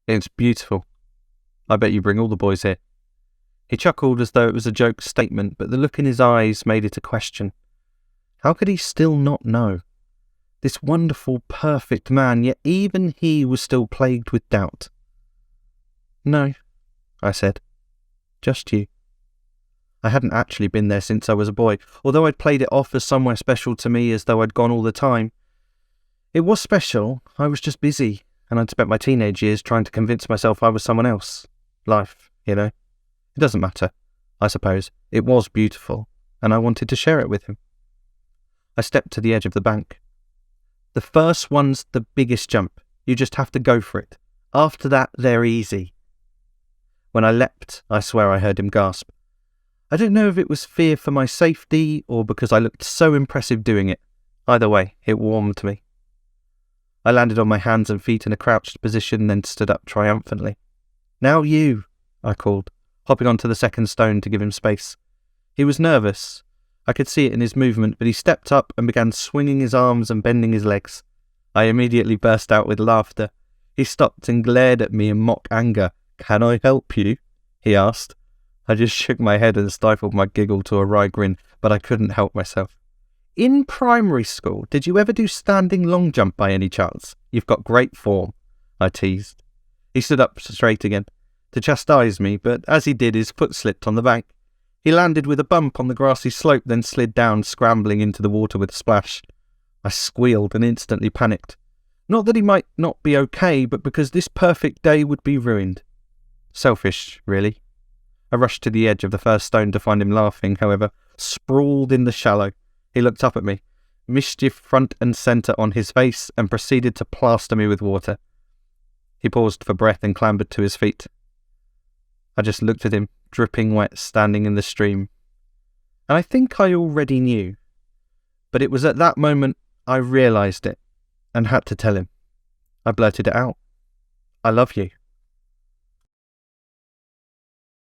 It's beautiful. I bet you bring all the boys here. He chuckled as though it was a joke statement, but the look in his eyes made it a question. How could he still not know? This wonderful, perfect man, yet even he was still plagued with doubt. No, I said. Just you. I hadn't actually been there since I was a boy, although I'd played it off as somewhere special to me as though I'd gone all the time. It was special, I was just busy, and I'd spent my teenage years trying to convince myself I was someone else. Life, you know. It doesn't matter, I suppose. It was beautiful, and I wanted to share it with him. I stepped to the edge of the bank. The first one's the biggest jump. You just have to go for it. After that, they're easy. When I leapt, I swear I heard him gasp. I don't know if it was fear for my safety or because I looked so impressive doing it. Either way, it warmed me. I landed on my hands and feet in a crouched position, then stood up triumphantly. Now you, I called, hopping onto the second stone to give him space. He was nervous. I could see it in his movement, but he stepped up and began swinging his arms and bending his legs. I immediately burst out with laughter. He stopped and glared at me in mock anger. "Can I help you?" he asked. I just shook my head and stifled my giggle to a wry grin, but I couldn't help myself. "In primary school, did you ever do standing long jump by any chance? You've got great form," I teased. He stood up straight again, to chastise me, but as he did, his foot slipped on the bank. He landed with a bump on the grassy slope, then slid down, scrambling into the water with a splash. I squealed and instantly panicked. Not that he might not be okay, but because this perfect day would be ruined. Selfish, really. I rushed to the edge of the first stone to find him laughing, however, sprawled in the shallow. He looked up at me, mischief front and centre on his face, and proceeded to plaster me with water. He paused for breath and clambered to his feet. I just looked at him, dripping wet, standing in the stream. And I think I already knew. But it was at that moment I realised it, and had to tell him. I blurted it out. "I love you."